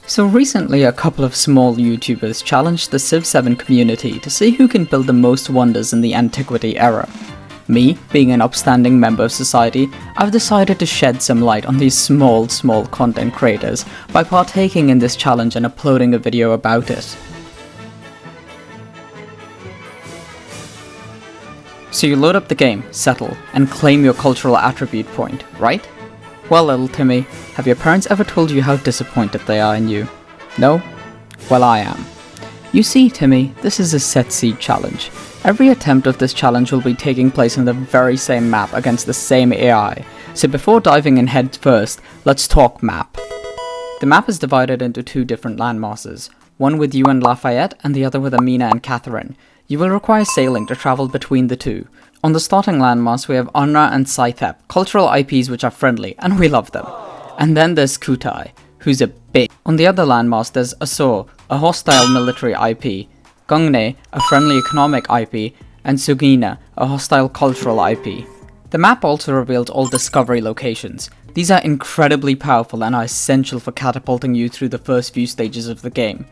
So recently a couple of small YouTubers challenged the Civ 7 community to see who can build the most wonders in the Antiquity era. Me, being an upstanding member of society, I've decided to shed some light on these small content creators by partaking in this challenge and uploading a video about it. So you load up the game, settle, and claim your cultural attribute point, right? Well, little Timmy, have your parents ever told you how disappointed they are in you? No? Well, I am. You see, Timmy, this is a set seed challenge. Every attempt of this challenge will be taking place on the very same map against the same AI. So before diving in head first, let's talk map. The map is divided into two different landmasses, one with you and Lafayette and the other with Amina and Catherine. You will require sailing to travel between the two. On the starting landmass we have Anna and Scythep, cultural IPs which are friendly, and we love them. And then there's Kutai, who's a bitch. On the other landmass there's Asur, a hostile military IP, Gungne, a friendly economic IP, and Sugina, a hostile cultural IP. The map also reveals all discovery locations. These are incredibly powerful and are essential for catapulting you through the first few stages of the game.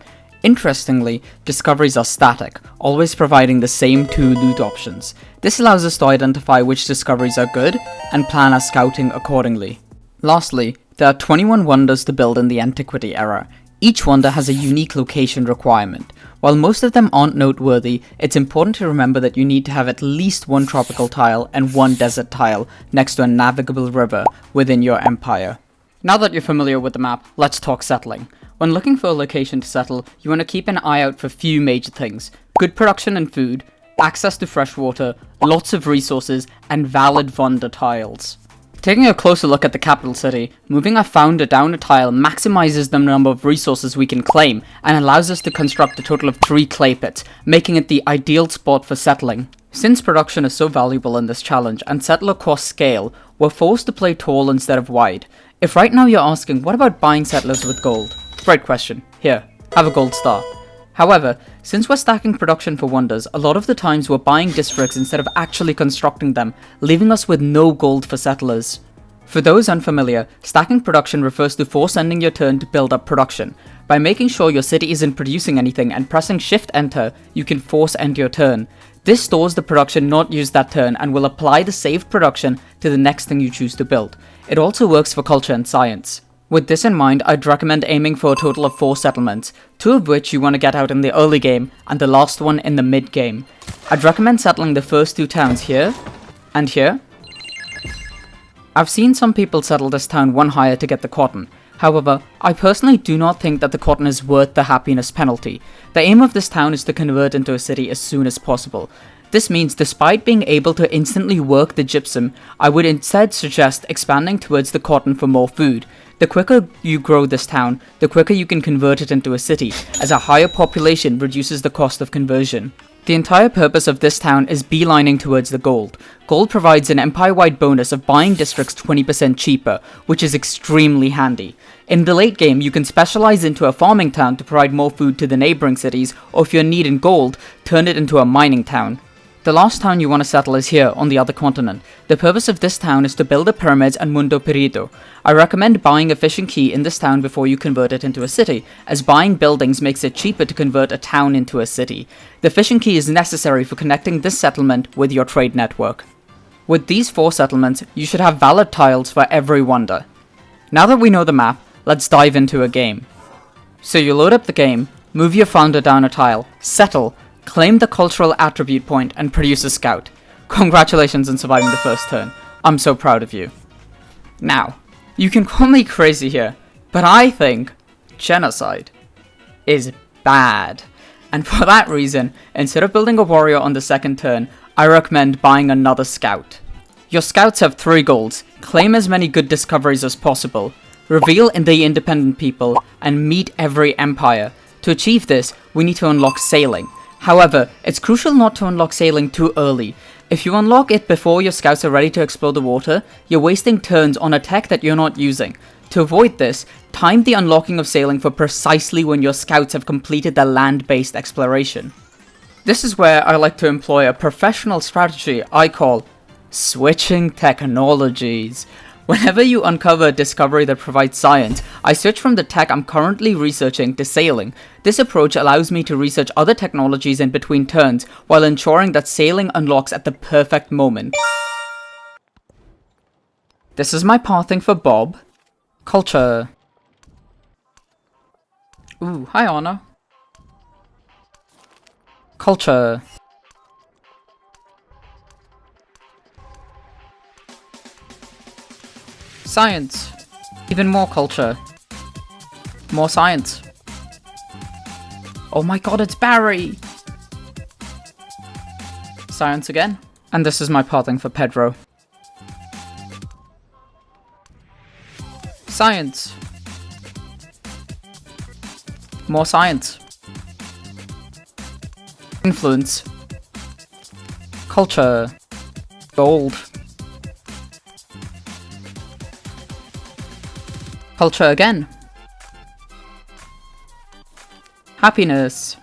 Interestingly, discoveries are static, always providing the same two loot options. This allows us to identify which discoveries are good, and plan our scouting accordingly. Lastly, there are 21 wonders to build in the Antiquity era. Each wonder has a unique location requirement. While most of them aren't noteworthy, it's important to remember that you need to have at least one tropical tile and one desert tile next to a navigable river within your empire. Now that you're familiar with the map, let's talk settling. When looking for a location to settle, you want to keep an eye out for a few major things: good production and food, access to fresh water, lots of resources, and valid wonder tiles. Taking a closer look at the capital city, moving our founder down a tile maximizes the number of resources we can claim and allows us to construct a total of 3 clay pits, making it the ideal spot for settling. Since production is so valuable in this challenge and settler costs scale, we're forced to play tall instead of wide. If right now you're asking, what about buying settlers with gold? Great question. Here, have a gold star. However, since we're stacking production for wonders, a lot of the times we're buying districts instead of actually constructing them, leaving us with no gold for settlers. For those unfamiliar, stacking production refers to force ending your turn to build up production. By making sure your city isn't producing anything and pressing Shift Enter, you can force end your turn. This stores the production not used that turn and will apply the saved production to the next thing you choose to build. It also works for culture and science. With this in mind, I'd recommend aiming for a total of 4 settlements, 2 of which you want to get out in the early game, and the last one in the mid game. I'd recommend settling the first 2 towns here, and here. I've seen some people settle this town one higher to get the cotton. However, I personally do not think that the cotton is worth the happiness penalty. The aim of this town is to convert into a city as soon as possible. This means despite being able to instantly work the gypsum, I would instead suggest expanding towards the cotton for more food. The quicker you grow this town, the quicker you can convert it into a city, as a higher population reduces the cost of conversion. The entire purpose of this town is beelining towards the gold. Gold provides an empire-wide bonus of buying districts 20% cheaper, which is extremely handy. In the late game, you can specialize into a farming town to provide more food to the neighboring cities, or if you're in need in gold, turn it into a mining town. The last town you want to settle is here, on the other continent. The purpose of this town is to build the pyramids and Mundo Perdido. I recommend buying a fishing key in this town before you convert it into a city, as buying buildings makes it cheaper to convert a town into a city. The fishing key is necessary for connecting this settlement with your trade network. With these 4 settlements, you should have valid tiles for every wonder. Now that we know the map, let's dive into a game. So you load up the game, move your founder down a tile, settle, claim the cultural attribute point, and produce a scout. Congratulations on surviving the first turn. I'm so proud of you. Now, you can call me crazy here, but I think genocide is bad. And for that reason, instead of building a warrior on the second turn, I recommend buying another scout. Your scouts have 3 goals: claim as many good discoveries as possible, reveal in the independent people, and meet every empire. To achieve this, we need to unlock sailing. However, it's crucial not to unlock sailing too early. If you unlock it before your scouts are ready to explore the water, you're wasting turns on a tech that you're not using. To avoid this, time the unlocking of sailing for precisely when your scouts have completed their land-based exploration. This is where I like to employ a professional strategy I call switching technologies. Whenever you uncover a discovery that provides science, I switch from the tech I'm currently researching to sailing. This approach allows me to research other technologies in between turns, while ensuring that sailing unlocks at the perfect moment. This is my pathing for Bob. Culture. Ooh, hi Anna. Culture. Science. Even more culture. More science. Oh my god, it's Barry! Science again. And this is my pathing for Pedro. Science. More science. Influence. Culture. Gold. Culture again. Happiness.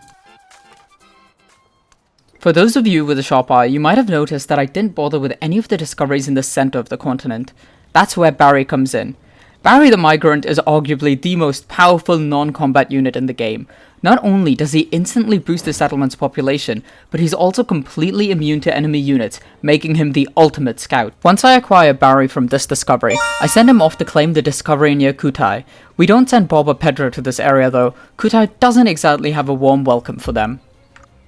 For those of you with a sharp eye, you might have noticed that I didn't bother with any of the discoveries in the center of the continent. That's where Barry comes in. Barry the Migrant is arguably the most powerful non-combat unit in the game. Not only does he instantly boost the settlement's population, but he's also completely immune to enemy units, making him the ultimate scout. Once I acquire Barry from this discovery, I send him off to claim the discovery near Kutai. We don't send Bob or Pedro to this area though. Kutai doesn't exactly have a warm welcome for them.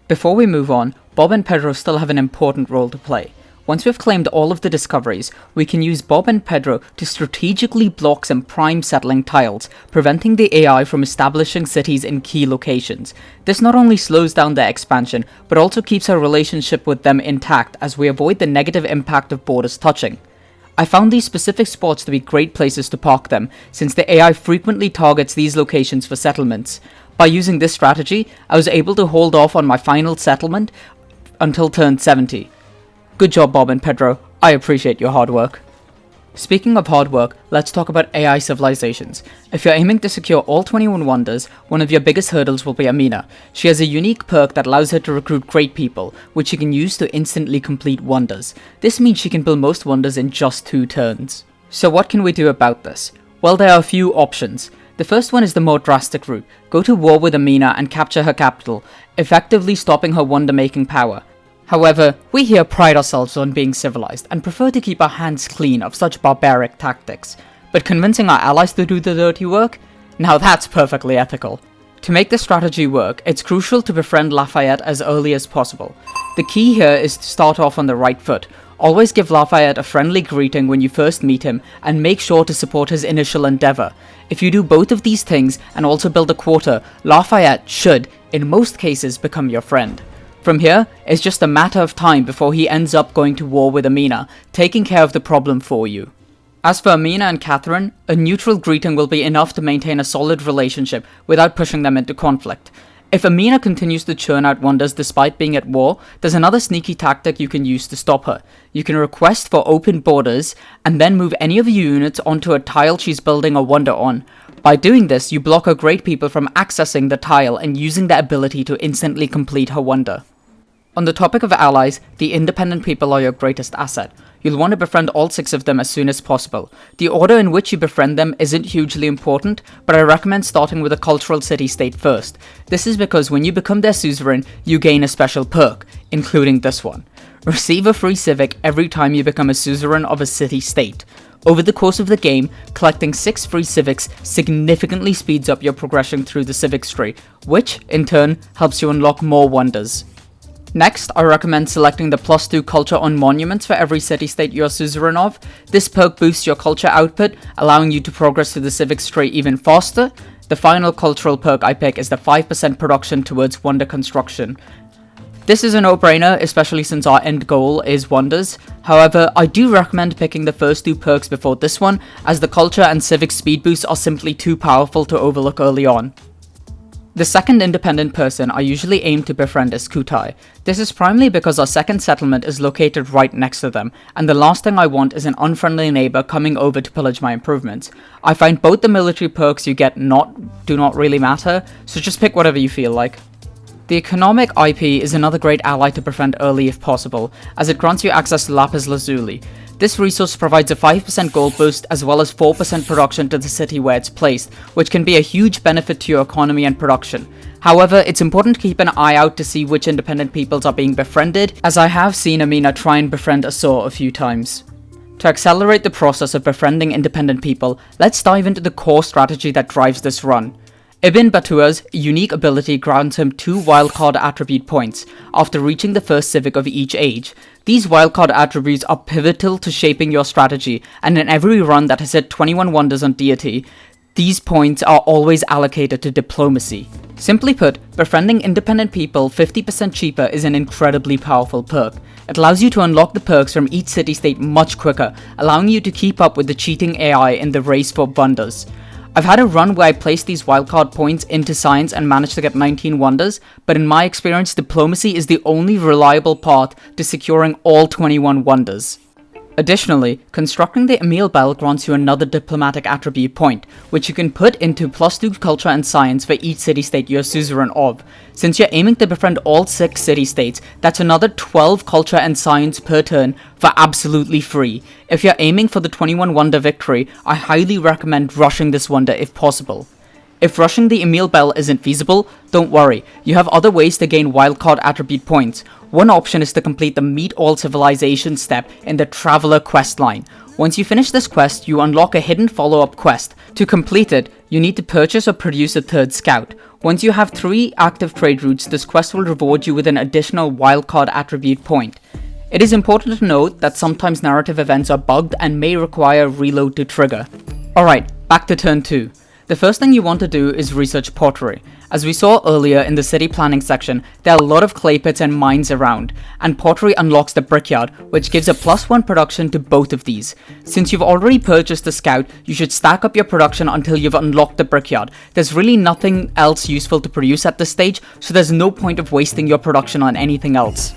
Before we move on, Bob and Pedro still have an important role to play. Once we've claimed all of the discoveries, we can use Bob and Pedro to strategically block some prime settling tiles, preventing the AI from establishing cities in key locations. This not only slows down their expansion, but also keeps our relationship with them intact as we avoid the negative impact of borders touching. I found these specific spots to be great places to park them, since the AI frequently targets these locations for settlements. By using this strategy, I was able to hold off on my final settlement until turn 70. Good job, Bob and Pedro. I appreciate your hard work. Speaking of hard work, let's talk about AI civilizations. If you're aiming to secure all 21 wonders, one of your biggest hurdles will be Amina. She has a unique perk that allows her to recruit great people, which she can use to instantly complete wonders. This means she can build most wonders in just 2 turns. So what can we do about this? Well, there are a few options. The first one is the more drastic route. Go to war with Amina and capture her capital, effectively stopping her wonder-making power. However, we here pride ourselves on being civilized and prefer to keep our hands clean of such barbaric tactics. But convincing our allies to do the dirty work? Now that's perfectly ethical. To make this strategy work, it's crucial to befriend Lafayette as early as possible. The key here is to start off on the right foot. Always give Lafayette a friendly greeting when you first meet him, and make sure to support his initial endeavor. If you do both of these things and also build a quarter, Lafayette should, in most cases, become your friend. From here, it's just a matter of time before he ends up going to war with Amina, taking care of the problem for you. As for Amina and Catherine, a neutral greeting will be enough to maintain a solid relationship without pushing them into conflict. If Amina continues to churn out wonders despite being at war, there's another sneaky tactic you can use to stop her. You can request for open borders, and then move any of your units onto a tile she's building a wonder on. By doing this, you block her great people from accessing the tile and using their ability to instantly complete her wonder. On the topic of allies, the independent people are your greatest asset. You'll want to befriend all 6 of them as soon as possible. The order in which you befriend them isn't hugely important, but I recommend starting with a cultural city-state first. This is because when you become their suzerain, you gain a special perk, including this one. Receive a free civic every time you become a suzerain of a city-state. Over the course of the game, collecting 6 free civics significantly speeds up your progression through the civics tree, which, in turn, helps you unlock more wonders. Next, I recommend selecting the +2 culture on monuments for every city-state you're suzerain of. This perk boosts your culture output, allowing you to progress through the civics tree even faster. The final cultural perk I pick is the 5% production towards wonder construction. This is a no-brainer, especially since our end goal is wonders. However, I do recommend picking the first 2 perks before this one, as the culture and civic speed boosts are simply too powerful to overlook early on. The second independent person I usually aim to befriend is Kutai. This is primarily because our second settlement is located right next to them, and the last thing I want is an unfriendly neighbor coming over to pillage my improvements. I find both the military perks you get do not really matter, so just pick whatever you feel like. The economic IP is another great ally to befriend early if possible, as it grants you access to Lapis Lazuli. This resource provides a 5% gold boost as well as 4% production to the city where it's placed, which can be a huge benefit to your economy and production. However, it's important to keep an eye out to see which independent peoples are being befriended, as I have seen Amina try and befriend Asur a few times. To accelerate the process of befriending independent people, let's dive into the core strategy that drives this run. Ibn Battuta's unique ability grants him 2 wildcard attribute points after reaching the first civic of each age. These wildcard attributes are pivotal to shaping your strategy, and in every run that has hit 21 wonders on deity, these points are always allocated to diplomacy. Simply put, befriending independent people 50% cheaper is an incredibly powerful perk. It allows you to unlock the perks from each city-state much quicker, allowing you to keep up with the cheating AI in the race for wonders. I've had a run where I placed these wildcard points into science and managed to get 19 wonders, but in my experience, diplomacy is the only reliable path to securing all 21 wonders. Additionally, constructing the Emil Bell grants you another diplomatic attribute point, which you can put into +2 culture and science for each city-state you're suzerain of. Since you're aiming to befriend all 6 city-states, that's another 12 culture and science per turn for absolutely free. If you're aiming for the 21 wonder victory, I highly recommend rushing this wonder if possible. If rushing the Emil Bell isn't feasible, don't worry, you have other ways to gain wildcard attribute points. One option is to complete the Meet All Civilizations step in the Traveler quest line. Once you finish this quest, you unlock a hidden follow-up quest. To complete it, you need to purchase or produce a 3rd scout. Once you have 3 active trade routes, this quest will reward you with an additional wildcard attribute point. It is important to note that sometimes narrative events are bugged and may require reload to trigger. Alright, back to turn 2. The first thing you want to do is research pottery. As we saw earlier in the city planning section, there are a lot of clay pits and mines around, and pottery unlocks the brickyard, which gives a +1 production to both of these. Since you've already purchased the scout, you should stack up your production until you've unlocked the brickyard. There's really nothing else useful to produce at this stage, so there's no point of wasting your production on anything else.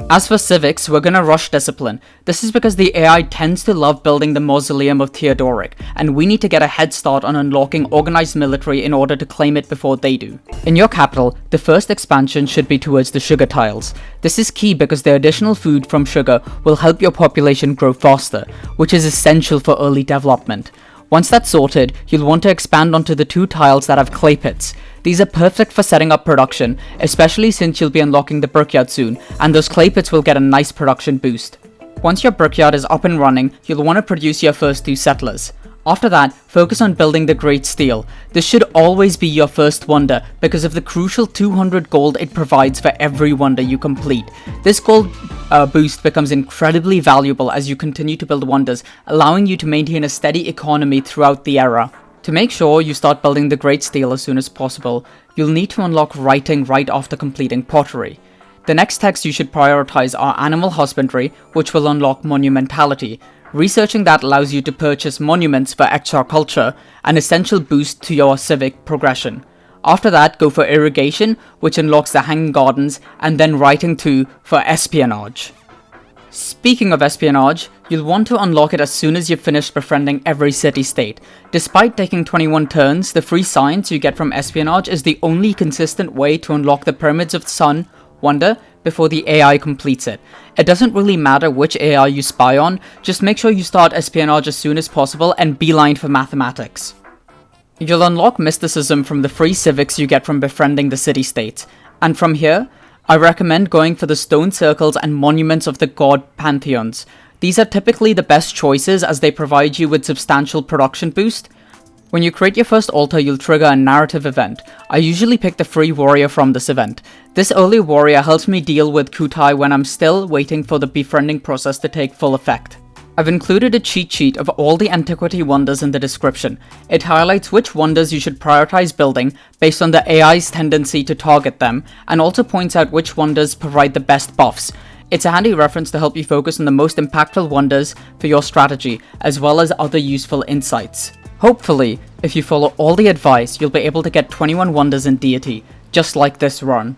As for civics, we're gonna rush discipline. This is because the AI tends to love building the Mausoleum of Theodoric, and we need to get a head start on unlocking organized military in order to claim it before they do. In your capital, the first expansion should be towards the sugar tiles. This is key because the additional food from sugar will help your population grow faster, which is essential for early development. Once that's sorted, you'll want to expand onto the 2 tiles that have clay pits. These are perfect for setting up production, especially since you'll be unlocking the brickyard soon, and those clay pits will get a nice production boost. Once your brickyard is up and running, you'll want to produce your first 2 settlers. After that, focus on building the Great Steel. This should always be your first wonder because of the crucial 200 gold it provides for every wonder you complete. This gold boost becomes incredibly valuable as you continue to build wonders, allowing you to maintain a steady economy throughout the era. To make sure you start building the Great Steel as soon as possible, you'll need to unlock writing right after completing pottery. The next texts you should prioritize are Animal Husbandry, which will unlock Monumentality. Researching that allows you to purchase monuments for extra culture, an essential boost to your civic progression. After that, go for Irrigation, which unlocks the Hanging Gardens, and then Writing 2 for Espionage. Speaking of espionage, you'll want to unlock it as soon as you've finished befriending every city-state. Despite taking 21 turns, the free science you get from espionage is the only consistent way to unlock the Pyramids of the Sun wonder before the AI completes it. It doesn't really matter which AI you spy on, just make sure you start espionage as soon as possible and beeline for mathematics. You'll unlock mysticism from the free civics you get from befriending the city-states, and from here, I recommend going for the stone circles and monuments of the god pantheons. These are typically the best choices as they provide you with substantial production boost. When you create your first altar, you'll trigger a narrative event. I usually pick the free warrior from this event. This early warrior helps me deal with Kutai when I'm still waiting for the befriending process to take full effect. I've included a cheat sheet of all the Antiquity wonders in the description. It highlights which wonders you should prioritize building based on the AI's tendency to target them, and also points out which wonders provide the best buffs. It's a handy reference to help you focus on the most impactful wonders for your strategy, as well as other useful insights. Hopefully, if you follow all the advice, you'll be able to get 21 wonders in deity, just like this run.